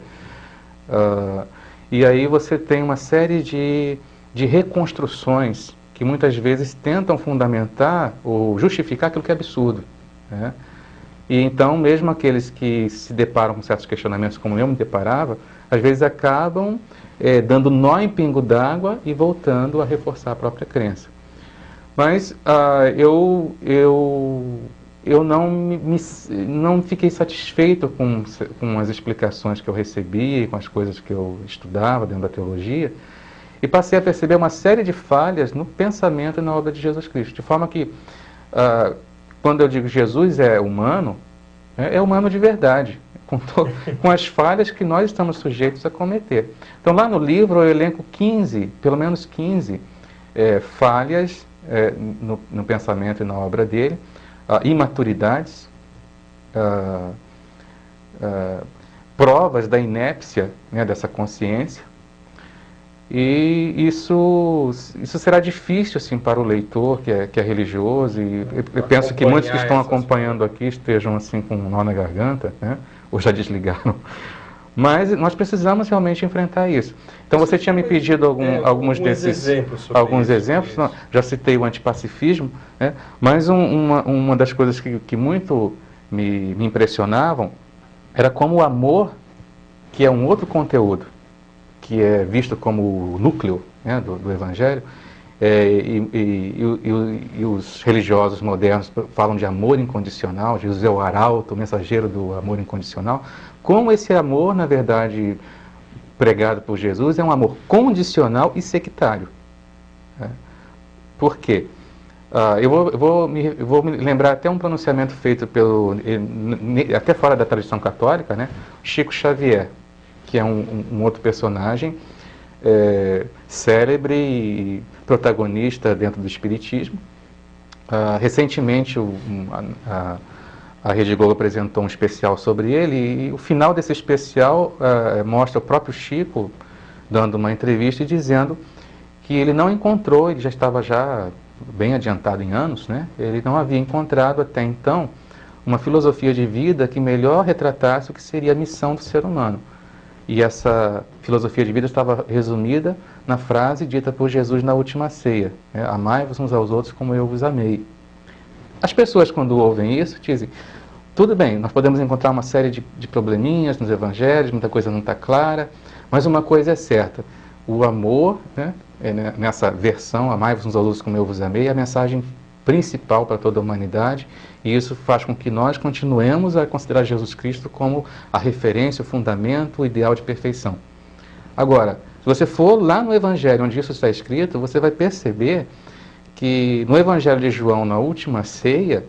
E aí você tem uma série de reconstruções que muitas vezes tentam fundamentar ou justificar aquilo que é absurdo, né? E então, mesmo aqueles que se deparam com certos questionamentos, como eu me deparava, às vezes acabam dando nó em pingo d'água e voltando a reforçar a própria crença. Mas eu não fiquei satisfeito com as explicações que eu recebia, com as coisas que eu estudava dentro da teologia, e passei a perceber uma série de falhas no pensamento e na obra de Jesus Cristo. De forma que, quando eu digo Jesus é humano de verdade, com as falhas que nós estamos sujeitos a cometer. Então, lá no livro eu elenco pelo menos 15 falhas no pensamento e na obra dele, imaturidades, provas da inépcia, né, dessa consciência. E isso será difícil assim, para o leitor que é religioso, e eu penso que muitos que estão acompanhando aqui estejam assim, com um nó na garganta, né, ou já desligaram. Mas nós precisamos realmente enfrentar isso. Então você tinha me pedido alguns desses exemplos. Não, já citei o antipacifismo, né? Mas uma das coisas que muito me impressionavam era como o amor, que é um outro conteúdo, que é visto como o núcleo, né, do Evangelho, e os religiosos modernos falam de amor incondicional. Jesus é o arauto, o mensageiro do amor incondicional. Como esse amor, na verdade, pregado por Jesus, é um amor condicional e sectário. Né? Por quê? Eu vou me lembrar até um pronunciamento feito até fora da tradição católica, né? Chico Xavier, que é um outro personagem célebre e protagonista dentro do Espiritismo. Recentemente, a Rede Globo apresentou um especial sobre ele, e o final desse especial mostra o próprio Chico dando uma entrevista e dizendo que ele não encontrou, ele já estava bem adiantado em anos, né? Ele não havia encontrado até então uma filosofia de vida que melhor retratasse o que seria a missão do ser humano. E essa filosofia de vida estava resumida na frase dita por Jesus na última ceia, né? Amai-vos uns aos outros como eu vos amei. As pessoas, quando ouvem isso, dizem, tudo bem, nós podemos encontrar uma série de probleminhas nos evangelhos, muita coisa não está clara, mas uma coisa é certa, o amor, né, nessa versão, amai-vos uns aos outros como eu vos amei, é a mensagem principal para toda a humanidade, e isso faz com que nós continuemos a considerar Jesus Cristo como a referência, o fundamento, o ideal de perfeição. Agora, se você for lá no Evangelho onde isso está escrito, você vai perceber que no Evangelho de João, na última ceia,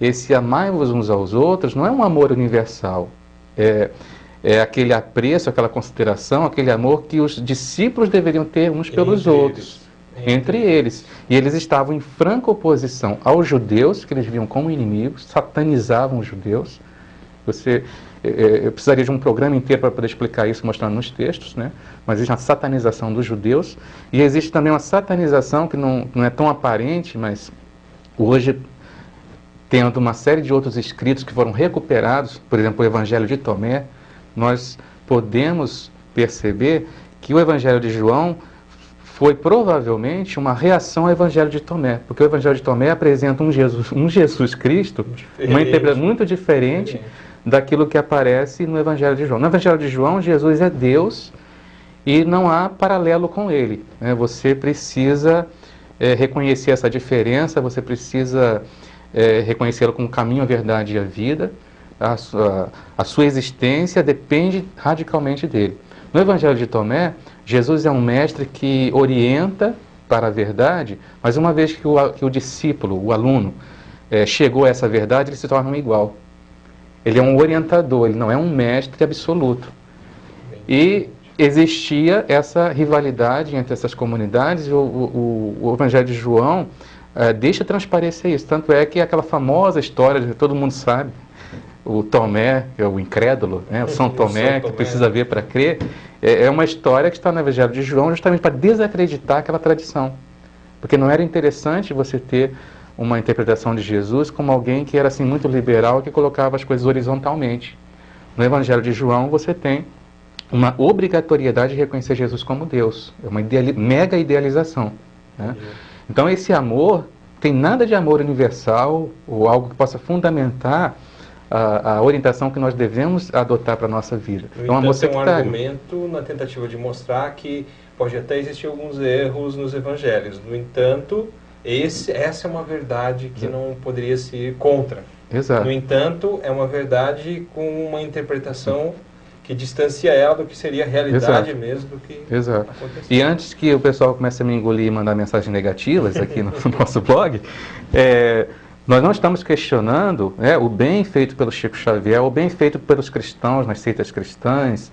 esse amai-vos uns aos outros não é um amor universal, é aquele apreço, aquela consideração, aquele amor que os discípulos deveriam ter uns pelos outros, entre eles. E eles estavam em franca oposição aos judeus, que eles viam como inimigos, satanizavam os judeus. Eu precisaria de um programa inteiro para poder explicar isso, mostrando nos textos, né? Mas existe uma satanização dos judeus, e existe também uma satanização que não é tão aparente, mas hoje, tendo uma série de outros escritos que foram recuperados, por exemplo, o Evangelho de Tomé, nós podemos perceber que o Evangelho de João foi provavelmente uma reação ao Evangelho de Tomé, porque o Evangelho de Tomé apresenta um Jesus Cristo, uma interpretação muito diferente daquilo que aparece no Evangelho de João. No Evangelho de João, Jesus é Deus e não há paralelo com ele, né? Você precisa reconhecer essa diferença, você precisa reconhecê-lo como caminho, a verdade e a vida. A sua existência depende radicalmente dele. No Evangelho de Tomé, Jesus é um mestre que orienta para a verdade, mas uma vez que o discípulo, o aluno, chegou a essa verdade, ele se torna um igual. Ele é um orientador, ele não é um mestre absoluto. E existia essa rivalidade entre essas comunidades, e o Evangelho de João deixa transparecer isso. Tanto é que aquela famosa história, que todo mundo sabe, o Tomé, que é o incrédulo, né? O São Tomé, que precisa ver para crer, é uma história que está no Evangelho de João justamente para desacreditar aquela tradição. Porque não era interessante você ter uma interpretação de Jesus como alguém que era assim muito liberal, que colocava as coisas horizontalmente. No Evangelho de João você tem uma obrigatoriedade de reconhecer Jesus como Deus. É uma mega idealização, né? Então esse amor tem nada de amor universal ou algo que possa fundamentar a orientação que nós devemos adotar para a nossa vida. No É um amor entanto, é um sectário. argumento na tentativa de mostrar que pode até existir alguns erros nos evangelhos. No entanto, essa é uma verdade que não poderia se ir contra. Exato. No entanto, é uma verdade com uma interpretação que distancia ela do que seria a realidade mesmo do que Exato. aconteceu. E antes que o pessoal comece a me engolir e mandar mensagens negativas aqui no nosso blog, nós não estamos questionando o bem feito pelo Chico Xavier, o bem feito pelos cristãos nas seitas cristãs,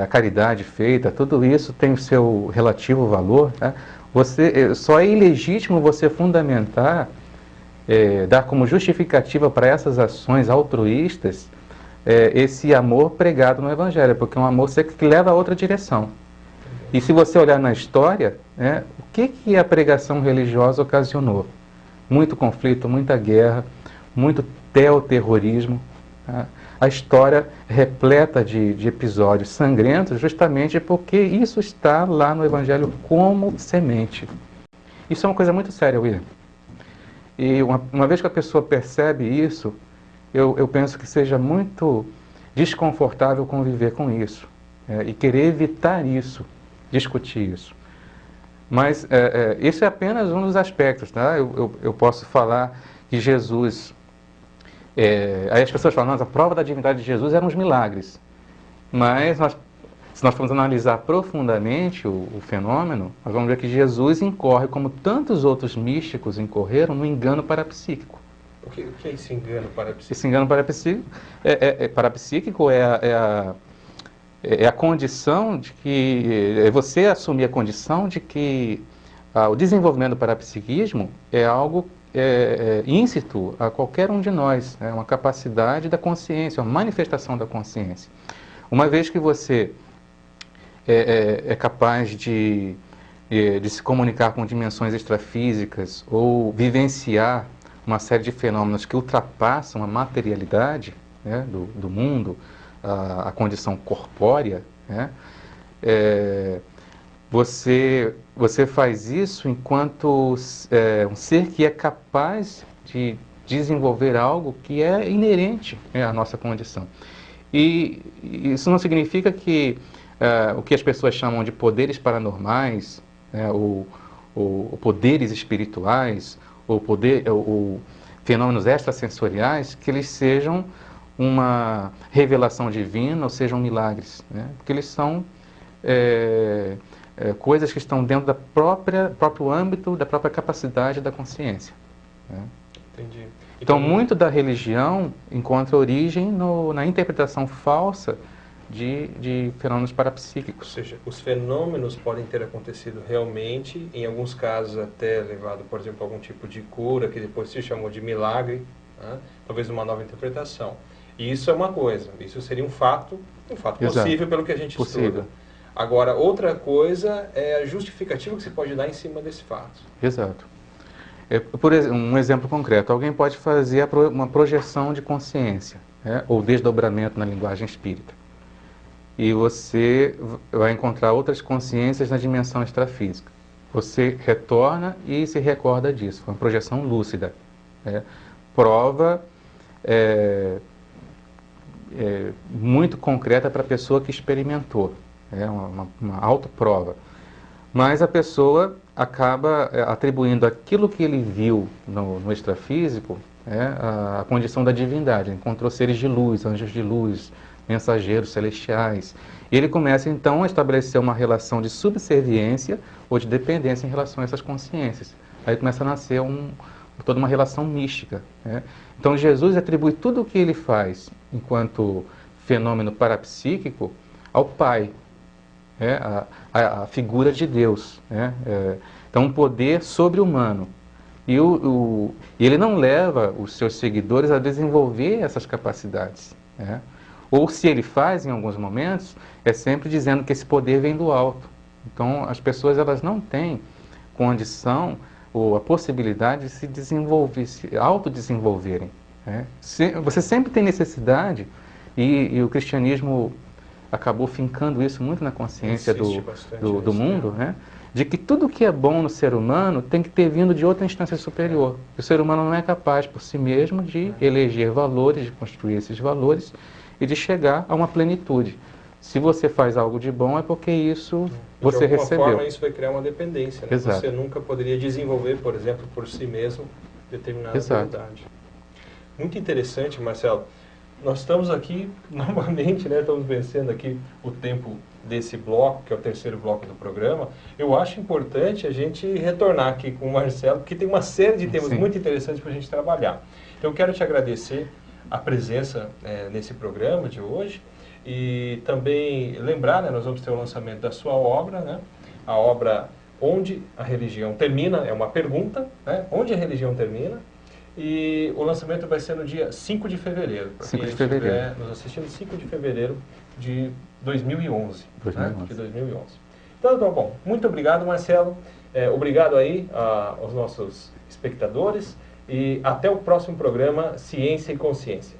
a caridade feita, tudo isso tem o seu relativo valor. Né? Só é ilegítimo você fundamentar, dar como justificativa para essas ações altruístas esse amor pregado no Evangelho, porque é um amor que leva a outra direção. E se você olhar na história, o que a pregação religiosa ocasionou? Muito conflito, muita guerra, muito teoterrorismo. Tá? A história repleta de episódios sangrentos justamente porque isso está lá no Evangelho como semente. Isso é uma coisa muito séria, William. E uma vez que a pessoa percebe isso, eu penso que seja muito desconfortável conviver com isso e querer evitar isso, discutir isso. Mas isso é apenas um dos aspectos, tá? Eu posso falar que Jesus... aí as pessoas falam, a prova da divindade de Jesus eram os milagres. Mas se nós formos analisar profundamente o fenômeno, nós vamos ver que Jesus incorre, como tantos outros místicos incorreram, no engano parapsíquico. O que é esse engano parapsíquico? Esse engano parapsíquico é a condição de que... É você assumir a condição de que o desenvolvimento do parapsiquismo é algo íncito a qualquer um de nós. É uma capacidade da consciência, uma manifestação da consciência. Uma vez que você é capaz de se comunicar com dimensões extrafísicas ou vivenciar uma série de fenômenos que ultrapassam a materialidade do mundo, a condição corpórea, você faz isso enquanto um ser que é capaz de desenvolver algo que é inerente à nossa condição. E isso não significa que o que as pessoas chamam de poderes paranormais, ou poderes espirituais, ou fenômenos extrasensoriais, que eles sejam uma revelação divina ou sejam milagres, porque eles são coisas que estão dentro do próprio âmbito, da própria capacidade da consciência. Entendi. Então, muito da religião encontra origem na interpretação falsa de fenômenos parapsíquicos. Ou seja, os fenômenos podem ter acontecido realmente, em alguns casos até levado, por exemplo, a algum tipo de cura, que depois se chamou de milagre, talvez uma nova interpretação. E isso é uma coisa, isso seria um fato possível pelo que a gente estuda. Agora, outra coisa é a justificativa que se pode dar em cima desse fato. Exato. Por um exemplo concreto, alguém pode fazer uma projeção de consciência, ou desdobramento na linguagem espírita. E você vai encontrar outras consciências na dimensão extrafísica. Você retorna e se recorda disso. Foi uma projeção lúcida. Prova muito concreta para a pessoa que experimentou. Uma autoprova. Mas a pessoa acaba atribuindo aquilo que ele viu no extrafísico a condição da divindade. Encontrou seres de luz, anjos de luz, mensageiros celestiais. E ele começa, então, a estabelecer uma relação de subserviência ou de dependência em relação a essas consciências. Aí começa a nascer toda uma relação mística. Então, Jesus atribui tudo o que ele faz enquanto fenômeno parapsíquico ao Pai, a figura de Deus. Então, um poder sobre-humano. E ele não leva os seus seguidores a desenvolver essas capacidades. Ou se ele faz em alguns momentos, é sempre dizendo que esse poder vem do alto. Então, as pessoas elas não têm condição ou a possibilidade de se desenvolver, se autodesenvolverem. Você sempre tem necessidade, e o cristianismo acabou fincando isso muito na consciência Insiste bastante do nisso, mundo, né? De que tudo que é bom no ser humano tem que ter vindo de outra instância superior. O ser humano não é capaz por si mesmo de eleger valores, de construir esses valores e de chegar a uma plenitude. Se você faz algo de bom é porque isso você recebeu. De alguma forma isso vai criar uma dependência, né? Exato. Você nunca poderia desenvolver, por exemplo, por si mesmo, determinada habilidade. Muito interessante, Marcelo. Nós estamos aqui, novamente, né, estamos vencendo aqui o tempo desse bloco, que é o terceiro bloco do programa. Eu acho importante a gente retornar aqui com o Marcelo, porque tem uma série de temas muito interessantes para a gente trabalhar. Então, eu quero te agradecer a presença nesse programa de hoje e também lembrar, né, nós vamos ter o lançamento da sua obra, né, a obra Onde a Religião Termina, é uma pergunta, né, onde a religião termina. E o lançamento vai ser no dia 5 de fevereiro. 5 de fevereiro. Estiver nos assistindo 5 de fevereiro de 2011. 2011. Né? De 2011. Então, tá bom. Muito obrigado, Marcelo. Obrigado aí aos nossos espectadores. E até o próximo programa Ciência e Consciência.